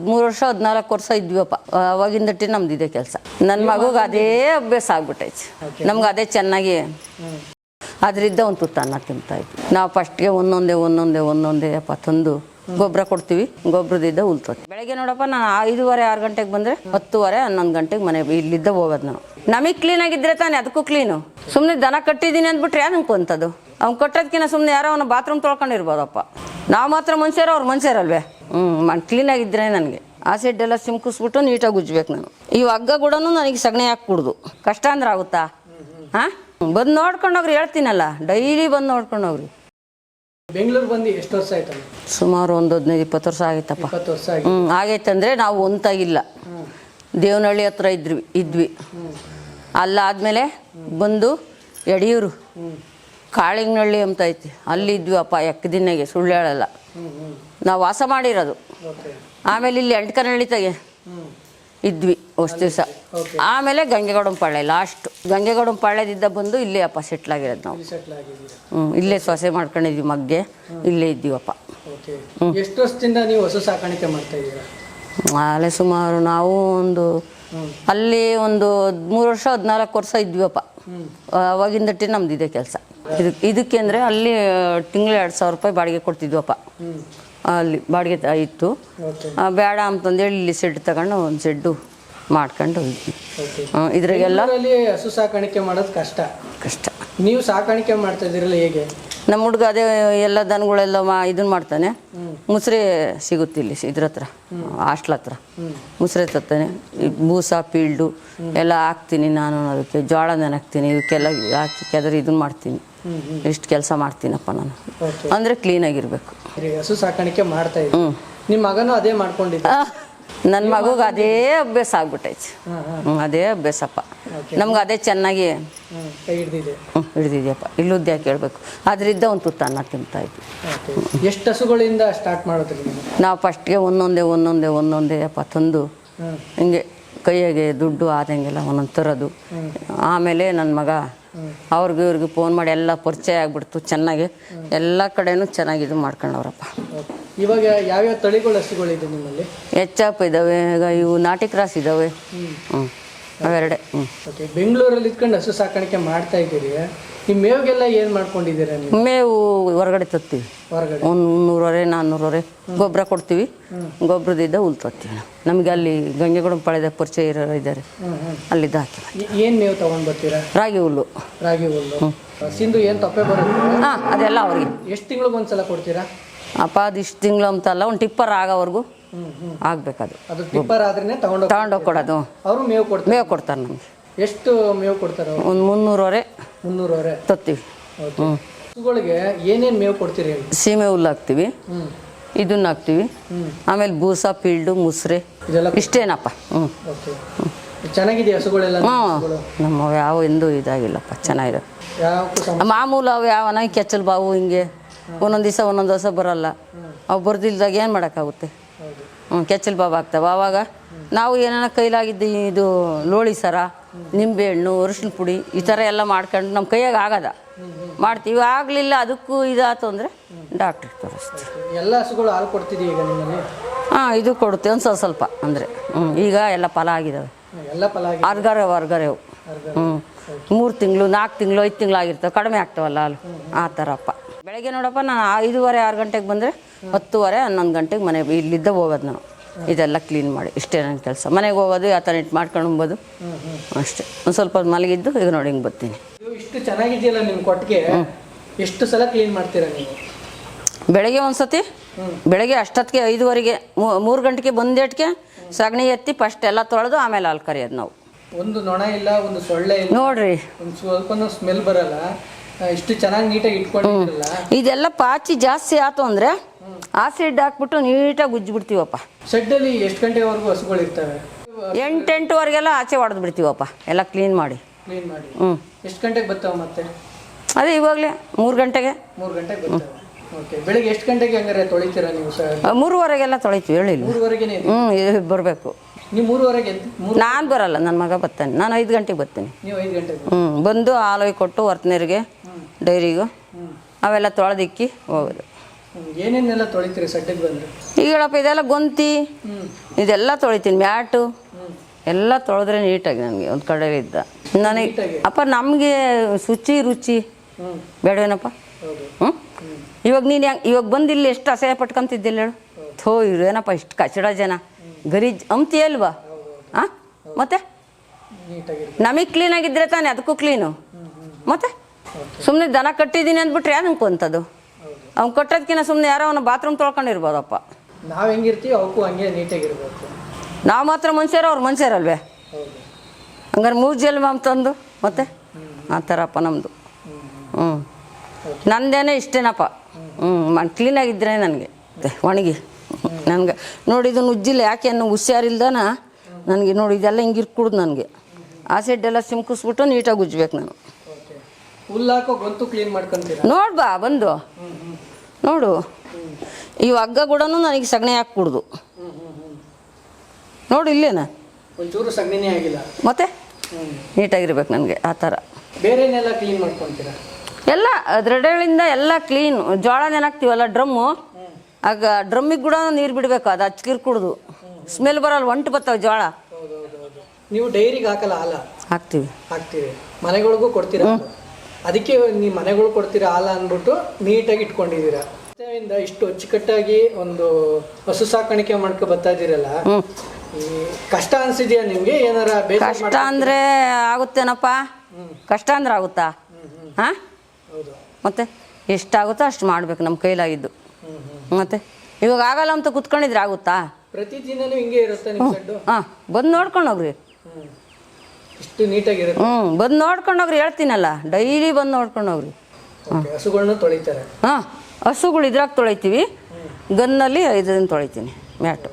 13 ವರ್ಷ 14 ವರ್ಷ ಇದ್ವಿಯಪ್ಪ. ಅವಾಗಿಂದಟ್ಟಿ ನಮ್ದು ಇದೆ ಕೆಲಸ. ನನ್ನ ಮಗುಗೆ ಅದೇ ಅಭ್ಯಾಸ ಆಗ್ಬಿಟ್ಟೈತಿ. ನಮ್ಗೆ ಅದೇ ಚೆನ್ನಾಗಿ ಅದರಿಂದ ಒಂದು ತುತ್ತ ಅನ್ನ ತಿಂತಾ ಇದ್ವಿ. ನಾವು ಫಸ್ಟ್ಗೆ ಒಂದೊಂದೇ ಅಪ್ಪ ತಂದು ಗೊಬ್ಬರ ಕೊಡ್ತೀವಿ. ಗೊಬ್ಬರದಿಂದ ಉಲ್ತೋತಿ. ಬೆಳಗ್ಗೆ ನೋಡಪ್ಪ ನಾನು 5:30 6 ಗಂಟೆಗೆ ಬಂದರೆ 10:30 11 ಗಂಟೆಗೆ ಮನೆ ಇಲ್ಲಿದ್ದ ಹೋಗೋದು ನಾವು. ನಮಗೆ ಕ್ಲೀನಾಗಿದ್ದರೆ ತಾನೇ ಅದಕ್ಕೂ ಕ್ಲೀನು. ಸುಮ್ಮನೆ ದನ ಕಟ್ಟಿದ್ದೀನಿ ಅಂದ್ಬಿಟ್ರೆ ಯಾರು ಅನ್ಕೊಂತದ್ದು? ಅವ್ನು ಕಟ್ಟೋದಕ್ಕಿಂತ ಸುಮ್ಮನೆ ಯಾರೋ ಅವನು ಬಾತ್ರೂಮ್ ತೊಳ್ಕೊಂಡಿರ್ಬೋದಪ್ಪ. ನಾವು ಮಾತ್ರ ಮನುಷ್ಯರು, ಅವ್ರು ಮನುಷ್ಯರಲ್ವೇ? ಕ್ಲೀನಾಗಿದ್ದರೆ ನನಗೆ ಆ ಸೆಡ್ಡೆಲ್ಲ ಸಿಮ್ಕಿಸ್ಬಿಟ್ಟು ನೀಟಾಗಿ ಉಜ್ಬೇಕು ನಾನು. ಈ ಹಗ್ಗ ಕೂಡ ನನಗೆ ಸಗಣಿ ಹಾಕ್ಬಿಡ್ದು. ಕಷ್ಟ ಅಂದ್ರೆ ಆಗುತ್ತಾ? ಹಾಂ, ಬಂದು ನೋಡ್ಕೊಂಡೋಗ್ರಿ, ಹೇಳ್ತೀನಲ್ಲ, ಡೈಲಿ ಬಂದು ನೋಡ್ಕೊಂಡೋಗ್ರಿ. ಬೆಂಗಳೂರು ಬಂದು ಎಷ್ಟು ವರ್ಷ ಆಯ್ತು? ಸುಮಾರು ಒಂದು 15-20 ವರ್ಷ ಆಗೈತಪ್ಪ. 20 ವರ್ಷ ಆಗೈತಂದರೆ ನಾವು ಒಂತಾಗಿಲ್ಲ. ದೇವನಹಳ್ಳಿ ಹತ್ರ ಇದ್ವಿ. ಅಲ್ಲಾದಮೇಲೆ ಬಂದು ಯಡಿಯೂರು ಕಾಳಿಂಗನಹಳ್ಳಿ ಅಂತ ಐತಿ, ಅಲ್ಲಿ ಇದ್ವಿಪ್ಪ. ಎಕ್ಕದಿನ್ನೆಗೆ, ಸುಳ್ಳು ಹೇಳಲ್ಲ, ನಾವು ವಾಸ ಮಾಡಿರೋದು. ಆಮೇಲೆ ಇಲ್ಲಿ ಎಂಟ್ಕನಹಳ್ಳಿ ತೆಗೆ ಇದ್ವಿ ಅಷ್ಟು ದಿವಸ. ಆಮೇಲೆ ಗಂಗೆಗೌಡಂಪಾಳ್ಯ ಲಾಸ್ಟ್. ಗಂಗೆಗೌಡಂಪಾಳ್ಯದಿಂದ ಬಂದು ಇಲ್ಲೇ ಅಪ್ಪ ಸೆಟ್ಲಾಗಿರೋದು ನಾವು. ಇಲ್ಲೇ ಸೊಸೆ ಮಾಡ್ಕೊಂಡಿದ್ವಿ, ಮಗ್ಗೆ ಇಲ್ಲೇ ಇದ್ದೀವಪ್ಪ. ಎಷ್ಟು ವರ್ಷದಿಂದ ನೀವು ಹಸು ಸಾಕಾಣಿಕೆ ಮಾಡ್ತಾ ಇದ್ದೀರಾ? ಅಲ್ಲೇ ಸುಮಾರು ನಾವು ಅಲ್ಲಿ 13 ವರ್ಷ 14 ವರ್ಷ ಇದ್ವಿಯಪ್ಪ. ಅವಾಗಿಂದಟ್ಟಿ ನಮ್ದು ಇದೆ ಕೆಲಸ. ಇದಕ್ಕೆ ಅಂದರೆ ಅಲ್ಲಿ ತಿಂಗಳು 2,000 ರೂಪಾಯಿ ಬಾಡಿಗೆ ಕೊಡ್ತಿದ್ವಪ್ಪ. ಅಲ್ಲಿ ಬಾಡಿಗೆ ಇತ್ತು. ಬೇಡ ಅಂತಂದೇಳಿ ಇಲ್ಲಿ ಶೆಡ್ ತಗೊಂಡು ಒಂದು ಶೆಡ್ಡು ಮಾಡ್ಕೊಂಡು ಹೋಗಿದ್ವಿ. ಇದ್ರಾಗೆಲ್ಲ ಹಸು ಸಾಕಾಣಿಕೆ ಮಾಡೋದು ಕಷ್ಟ. ನೀವು ಸಾಕಾಣಿಕೆ ಮಾಡ್ತಾ ಇದ್ದೀರಲ್ಲ, ಹೇಗೆ? ನಮ್ಮ ಹುಡುಗ ಅದೇ ಎಲ್ಲ ದನಗಳೆಲ್ಲ ಇದನ್ನ ಮಾಡ್ತಾನೆ. ಮುಸ್ರೆ ಸಿಗುತ್ತೆ ಇಲ್ಲಿ ಇದ್ರ ಹತ್ರ, ಹಾಸ್ಟ್ಲ್ ಹತ್ರ ಮುಸ್ರೆ ತರ್ತಾನೆ. ಈ ಬೂಸ ಫೀಲ್ಡು ಎಲ್ಲ ಹಾಕ್ತೀನಿ ನಾನು. ಅದಕ್ಕೆ ಜೋಳ ನೆನಕ್ತೀನಿ, ಇವಕ್ಕೆಲ್ಲ ಹಾಕಿ ಕೆದರಿ ಇದನ್ನ ಮಾಡ್ತೀನಿ. ಇಷ್ಟು ಕೆಲಸ ಮಾಡ್ತೀನಪ್ಪ ನಾನು. ಅಂದರೆ ಕ್ಲೀನಾಗಿರ್ಬೇಕು. ಹಸು ಸಾಕಾಣಿಕೆ ಮಾಡ್ತಾ ಇದ್ದೀನಿ. ನಿಮ್ಮ ಮಗನೂ ಅದೇ ಮಾಡ್ಕೊಂಡಿದ್ದ? ನನ್ನ ಮಗುಗೆ ಅದೇ ಅಭ್ಯಾಸ ಆಗ್ಬಿಟ್ಟೈತಿ. ಅದೇ ಅಭ್ಯಾಸಪ್ಪ. ನಮ್ಗೆ ಅದೇ ಚೆನ್ನಾಗಿ ಹಿಡ್ದಿದ್ಯಪ್ಪ. ಇಲ್ಲುದ್ದು ಯಾಕೆ ಹೇಳ್ಬೇಕು, ಅದರಿಂದ ಒಂದು ತುತ್ತ ಅನ್ನ ತಿಂತಾ ಇದ್ವಿ. ಎಷ್ಟು ಹಸುಗಳಿಂದ ಸ್ಟಾರ್ಟ್ ಮಾಡೋದ್ರಿ? ನಾವು ಫಸ್ಟ್ಗೆ ಒಂದೊಂದೇ ಅಪ್ಪ ತಂದು ಹಿಂಗೆ ಕೈಯಾಗೆ ದುಡ್ಡು ಆದಂಗೆಲ್ಲ ಒಂದೊಂದು ತರೋದು. ಆಮೇಲೆ ನನ್ನ ಮಗ ಇವ್ರಿಗೆ ಫೋನ್ ಮಾಡಿ ಎಲ್ಲ ಪರಿಚಯ ಆಗ್ಬಿಡ್ತು. ಚೆನ್ನಾಗಿ ಎಲ್ಲ ಕಡೆನೂ ಚೆನ್ನಾಗಿ ಇದು ಮಾಡ್ಕೊಂಡವ್ರಪ್ಪ. ಇವಾಗ ಯಾವ್ಯಾವ ತಳಿಗಳು ಹಸುಗಳಿದೆ ನಿಮ್ಮಲ್ಲಿ? ಹೆಚ್ಚಪ್ ಇದ್ದಾವೆ, ಈಗ ಇವು ನಾಟಿ ಕ್ರಾಸ್ ಇದ್ದಾವೆ. ಅವೆರಡೆ. ಬೆಂಗಳೂರಲ್ಲಿ ಇದ್ಕೊಂಡು ಹಸು ಸಾಕಾಣಿಕೆ ಮಾಡ್ತಾ ಇದ್ದೀರಿ. ಈ ಮೇವಿಗೆಲ್ಲ ಏನು ಮಾಡ್ಕೊಂಡಿದ್ದೀರಾ ನೀವು? ಮೇವು ಹೊರಗಡೆ ತರ್ತೀವಿ. ಹೊರಗಡೆ 300-400 ಗೊಬ್ಬರ ಕೊಡ್ತೀವಿ. ಗೊಬ್ಬರದಿಂದ ಉಲ್ತೋತೀವಿ ನಾವು. ನಮಗೆ ಅಲ್ಲಿ ಗಂಗೆಗೌಡಂಪಾಳ್ಯದ ಪರಿಚಯ ಇರೋರು ಇದ್ದಾರೆ, ಅಲ್ಲಿದ್ದು ಹಾಕಿ. ಏನು ಮೇವು ತೊಗೊಂಡು ಬರ್ತೀರಾ? ರಾಗಿ ಹುಲ್ಲು. ಸಿಂಧು ಏನು ತೊಪ್ಪೆ ಬರುತ್ತೆ? ಹಾಂ, ಅದೆಲ್ಲ ಅವ್ರಿಗೆ. ಎಷ್ಟು ತಿಂಗಳಿಗೆ ಒಂದ್ಸಲ ಕೊಡ್ತೀರಾ? ಅಪ್ಪ ಅದು ಇಷ್ಟು ತಿಂಗಳು ಅಂತಲ್ಲ, ಒಂದು ಟಿಪ್ಪರ್ ಆಗೋವರೆಗೂ ಆಗ್ಬೇಕದು. ಅದು ಟಿಪ್ಪರ್ ಆದ್ರೇ ತಗೊಂಡೋಗಿ ಕೊಡೋದು. ಅವರು ಮೇವು ಕೊಡ್ತಾರೆ ನಮಗೆ. ಎಷ್ಟು ಮೇವು ಕೊಡ್ತಾರೆ? ಒಂದು 300 ತರ್ತೀವಿ. ಹಸುಗಳಿಗೆ ಏನೇನು ಮೇವು ಕೊಡ್ತೀರಿ? ಸೀಮೆ ಹುಲ್ಲು ಹಾಕ್ತೀವಿ, ಇದನ್ನ ಹಾಕ್ತೀವಿ. ಆಮೇಲೆ ಬೂಸ ಫೀಲ್ಡು ಮುಸ್ರೆ ಇಷ್ಟೇನಪ್ಪ. ಚೆನ್ನಾಗಿದೆ ಹಸುಗಳೆಲ್ಲ? ನಮ್ಮ ಯಾವ ಎಂದೂ ಇದಾಗಿಲ್ಲಪ್ಪ, ಚೆನ್ನಾಗಿದೆ. ಮಾಮೂಲು ಅವು ಯಾವನ ಕೆಚ್ಚಲು ಬಾವು ಹಿಂಗೆ ಒಂದೊಂದು ದಿವಸ ಬರಲ್ಲ. ಅವು ಬರ್ದಿಲ್ದಾಗ ಏನು ಮಾಡೋಕ್ಕಾಗುತ್ತೆ? ಕೆಚ್ಚಲು ಬಾವು ಆಗ್ತಾವೆ. ಆವಾಗ ನಾವು ಏನಾರ ಕೈಲಾಗಿದ್ದು ಇದು ಲೋಳಿ ಸರ, ನಿಂಬೆಹಣ್ಣು, ಅರಿಶಿನ ಪುಡಿ ಈ ಥರ ಎಲ್ಲ ಮಾಡ್ಕೊಂಡು ನಮ್ಮ ಕೈಯಾಗ ಆಗದ ಮಾಡ್ತೀವಿ. ಆಗಲಿಲ್ಲ, ಅದಕ್ಕೂ ಇದಾಯ್ತು ಅಂದರೆ ಡಾಕ್ಟ್ರಿಗೆ ತೋರಿಸ್ತೀವಿ. ಎಲ್ಲ ಹಸುಗಳು ಹಾಲು ಕೊಡ್ತಿದ್ದೀವಿ ಈಗ ನಿಮ್ಮಲ್ಲಿ? ಹಾಂ, ಇದು ಕೊಡುತ್ತೆ ಒಂದು ಸ್ವಲ್ಪ ಅಂದರೆ. ಈಗ ಎಲ್ಲ ಫಲ ಆಗಿದ್ದಾವೆ. ಎಲ್ಲ ಫಲ ಹೊರ್ಗರೆವು. 3 ತಿಂಗಳು 4 ತಿಂಗಳು 5 ತಿಂಗಳು ಆಗಿರ್ತವೆ. ಕಡಿಮೆ ಆಗ್ತಾವಲ್ಲ ಹಾಲು, ಆ ಥರಪ್ಪ. ಬೆಳಗ್ಗೆ ನೋಡಪ್ಪ ನಾನು 5:30 6 ಗಂಟೆಗೆ ಬಂದರೆ 10:30 11 ಗಂಟೆಗೆ ಮನೆ ಇಲ್ಲಿದ್ದ ಹೋಗೋದು ನಾವು. ಇದೆಲ್ಲ ಕ್ಲೀನ್ ಮಾಡಿ ಇಷ್ಟೇ ನನ್ನ ಕೆಲಸ. ಮನೆಗೆ ಹೋಗೋದು, ಆ ಥರ ಇಟ್ಟು ಮಾಡ್ಕೊಂಡು ಹೋಗ್ಬೋದು ಅಷ್ಟೇ. ಒಂದು ಸ್ವಲ್ಪ ಮಲಗಿದ್ದು ಈಗ ನೋಡಿ ಹಿಂಗೆ ಬರ್ತೀನಿ. ಇಷ್ಟು ಚೆನ್ನಾಗಿದೆಯಲ್ಲ ನಿಮ್ಮ ಕೊಟ್ಟಿಗೆ, ಎಷ್ಟು ಸಲ ಕ್ಲೀನ್ ಮಾಡ್ತೀರಾ ನೀವು? ಬೆಳಗ್ಗೆ ಒಂದ್ಸತಿ, ಬೆಳಗ್ಗೆ ಅಷ್ಟೊತ್ತಿಗೆ 5:30ಗೆ 3 ಗಂಟೆಗೆ ಬಂದೇಟ್ಗೆ ಸಗಣಿ ಎತ್ತಿ ಫಸ್ಟ್ ಎಲ್ಲ ತೊಳೆದು ಆಮೇಲೆ ಹಾಲು ಕರಿಯೋದು ನಾವು. ಒಂದು ನೊಣ ಇಲ್ಲ, ಒಂದು ಸೊಳ್ಳೆ ಇಲ್ಲ ನೋಡ್ರಿ, ಒಂದು ಸ್ವಲ್ಪ ಸ್ಮೆಲ್ ಬರಲ್ಲ. ಇಷ್ಟು ಚೆನ್ನಾಗಿ ನೀಟಾಗಿ ಇಟ್ಕೊಂಡಿರಲ್ಲ. ಇದೆಲ್ಲ ಪಾಚಿ ಜಾಸ್ತಿ ಆಯ್ತು ಅಂದರೆ ಆಸಿಡ್ ಹಾಕ್ಬಿಟ್ಟು ನೀಟಾಗಿ ಉಜ್ಜಿಬಿಡ್ತೀವಪ್ಪ. ಶೆಡ್ಡಲ್ಲಿ ಎಷ್ಟು ಗಂಟೆವರೆಗೂ ಹಸುಗಳು ಇರ್ತವೆ? 8-8ವರೆಗೆಲ್ಲ ಆಚೆ ಹೊಡೆದು ಬಿಡ್ತೀವಪ್ಪ ಎಲ್ಲ ಕ್ಲೀನ್ ಮಾಡಿ. ಎಷ್ಟು ಗಂಟೆಗೆ ಬರ್ತಾವೆ ಮತ್ತೆ? ಅದೇ ಇವಾಗಲೇ 3 ಗಂಟೆಗೆ. 3 ಗಂಟೆಗೆ ಬರ್ತಾವೆ. ಓಕೆ. ಬೆಳಿಗ್ಗೆ ಎಷ್ಟು ಗಂಟೆಗೆ ಹಂಗಾರೆ ತೊಳಿತೀರಾ ನೀವು? 3:15ಗೆಲ್ಲ ತೊಳಿತೀವಿ. ಹೇಳಿಲ್ಲ 3:15ಗೆ ಬರಬೇಕು. ನೀವು 3:15ಗೆ? ನಾನು ಬರಲ್ಲ, ನನ್ನ ಮಗ ಬರ್ತಾನೆ. ನಾನು 5 ಗಂಟೆಗೆ ಬರ್ತೀನಿ. ನೀವು 5 ಗಂಟೆಗೆ? ಬಂದು ಹಾಲು ಕೊಟ್ಟು ಹೊರ್ತನೀರಿಗೆ ಡೈರಿಗೂ ಅವೆಲ್ಲ ತೊಳೆದಿಕ್ಕಿ ಹೋಗೋದು. ಏನೇನೆಲ್ಲ ತೊಳಿತೀರಿ ಸಡ್ಡಕ್ಕೆ ಬಂದ್ರೆ? ಈಗ ಹೇಳಪ್ಪ ಇದೆಲ್ಲ ಗೊಂತಿ ಇದೆಲ್ಲ ತೊಳಿತೀನಿ, ಮ್ಯಾಟು ಎಲ್ಲ ತೊಳೆದ್ರೆ ನೀಟಾಗಿ ನನಗೆ ಒಂದು ಕಡೆ ಇದ್ದ ನನಗೆ ಅಪ್ಪ ನಮಗೆ ಶುಚಿ ರುಚಿ ಬೇಡವೇನಪ್ಪ. ಹ್ಞೂ ಇವಾಗ ನೀನು ಇವಾಗ ಬಂದು ಇಲ್ಲಿ ಎಷ್ಟು ಅಸಹ್ಯ ಪಟ್ಕೊಂತಿದ್ದಿಲ್ಲ ಹೇಳು. ಥೋ ಇವೇನಪ್ಪ ಇಷ್ಟು ಕಚಡ ಜನ ಗರೀಜ್ ಅಂತಿ ಅಲ್ವಾ? ಹಾಂ ಮತ್ತೆ ನಮಗೆ ಕ್ಲೀನಾಗಿದ್ದರೆ ತಾನೇ ಅದಕ್ಕೂ ಕ್ಲೀನು. ಮತ್ತೆ ಸುಮ್ಮನೆ ದನ ಕಟ್ಟಿದ್ದೀನಿ ಅಂದ್ಬಿಟ್ರೆ ಯಾರು ಅನ್ಕೊಂತದ್ದು? ಅವ್ನು ಕಟ್ಟೋದಕ್ಕಿಂತ ಸುಮ್ಮನೆ ಯಾರೋ ಅವನು ಬಾತ್ರೂಮ್ ತೊಳ್ಕೊಂಡಿರ್ಬೋದಪ್ಪ. ನಾವು ಹೆಂಗಿರ್ತೀವಿ ಅವಕ್ಕೂ ಹಂಗೆ ನೀಟಾಗಿರ್ಬೇಕು. ನಾವು ಮಾತ್ರ ಮನುಷ್ಯರು, ಅವ್ರು ಮನುಷ್ಯರಲ್ವೇ? ಹಂಗಾರೆ 3 ಜನ್ಮ ಅಂತಂದು ಮತ್ತೆ ಆ ಥರಪ್ಪ ನಮ್ಮದು. ನಂದೇನೆ ಇಷ್ಟೇನಪ್ಪ. ಕ್ಲೀನಾಗಿದ್ದರೆ ನನಗೆ ಒಣಗಿ ನನಗೆ ನೋಡಿ ಇದು ಉಜ್ಜಿಲ್ಲ ಯಾಕೆ ಅನ್ನೋ ಹುಷಾರಿಲ್ದನ ನನಗೆ ನೋಡಿ ಇದೆಲ್ಲ ಹಿಂಗೆ ಇರ್ಕೂಡ್ದು ನನಗೆ ಆಸಿಡ್ ಎಲ್ಲ ಸಿಮ್ಕಿಸ್ಬಿಟ್ಟು ನೀಟಾಗಿ ಉಜ್ಬೇಕು ನಾನು. ಹುಲ್ಲಾಕೋ ಗೊಂತು ಕ್ಲೀನ್ ಮಾಡ್ಕೊಂತೀರಾ? ನೋಡ್ಬಾ ಬಂದು ನೋಡು, ಇವು ಹಗ್ಗ ಕೂಡ ನನಗೆ ಸಗಣಿ ಹಾಕ್ಬಿಡ್ದು ನೋಡು ಇಲ್ಲೇನ ಒಂಚೂರು ಸಗಣಿನೇ ಆಗಿಲ್ಲ. ಮತ್ತೆ ನೀಟಾಗಿರ್ಬೇಕು ನನಗೆ ಆ ಥರ. ಬೇರೆನೆಲ್ಲ ಕ್ಲೀನ್ ಮಾಡ್ಕೊತೀರಾ? ಎಲ್ಲ ಅದರಡೆಗಳಿಂದ ಎಲ್ಲ ಕ್ಲೀನ್. ಜೋಳ ನೆನಾಕ್ತೀವಲ್ಲ ಡ್ರಮ್ಮು, ಆಗ ಡ್ರಮ್ಮಿಗೆ ಕೂಡ ನೀರು ಬಿಡಬೇಕು, ಅದು ಹಚ್ಕಿರ್ ಕುಡ್ದು ಸ್ಮೆಲ್ ಬರಲ್ಲ, ಒಂಟು ಬರ್ತಾವೆ ಜೋಳ. ನೀವು ಡೈರಿಗೆ ಹಾಕಲ್ಲ ಹಾಲ? ಹಾಕ್ತೀವಿ. ಮನೆಗಳಿಗೂ ಕೊಡ್ತೀರಾ? ಅದಕ್ಕೆ ನೀವು ಮನೆಗಳು ಕೊಡ್ತೀರಾ ಹಾಲ ಅಂದ್ಬಿಟ್ಟು ನೀಟಾಗಿ ಇಟ್ಕೊಂಡಿದ್ದೀರಾ. ಇಷ್ಟು ಅಚ್ಚುಕಟ್ಟಾಗಿ ಒಂದು ಹಸು ಸಾಕಾಣಿಕೆ ಮಾಡ್ಕೊ ಬರ್ತಾ ಇದ್ದೀರಲ್ಲ, ಕಷ್ಟ ಅನ್ಸಿದ್ಯಾ ನಿಮ್ಗೆ? ಏನಾರ ಕಷ್ಟ ಅಂದ್ರೆ ಆಗುತ್ತೇನಪ್ಪ? ಕಷ್ಟ ಅಂದ್ರೆ ಆಗುತ್ತಾ? ಹಾಂ ಮತ್ತೆ ಎಷ್ಟಾಗುತ್ತೋ ಅಷ್ಟು ಮಾಡ್ಬೇಕು ನಮ್ಮ ಕೈಲಾಗಿದ್ದು. ಮತ್ತೆ ಇವಾಗ ಆಗಲ್ಲ ಅಂತ ಕುತ್ಕೊಂಡಿದ್ರೆ ಆಗುತ್ತಾ? ಪ್ರತಿದಿನನೂ ಹಿಂಗೆ ಇರುತ್ತೆ ನಿಮ್ಮ ಸಡ್ಡು? ಹಾಂ ಬಂದು ನೋಡ್ಕೊಂಡು ಹೋಗ್ರಿ. ಇಷ್ಟು ನೀಟಾಗಿರುತ್ತೆ? ಬಂದು ನೋಡ್ಕೊಂಡು ಹೋಗ್ರಿ, ಹೇಳ್ತೀನಲ್ಲ ಡೈಲಿ ಬಂದು ನೋಡ್ಕೊಂಡು ಹೋಗ್ರಿ. ಹಸುಗಳನ್ನ ತೊಳಿತಾರೆ? ಹಾಂ ಹಸುಗಳು ಇದ್ರಾಗ ತೊಳಿತೀವಿ, ಗನ್ನಲ್ಲಿ 5 ದಿನ ತೊಳಿತೀನಿ ಮ್ಯಾಟು.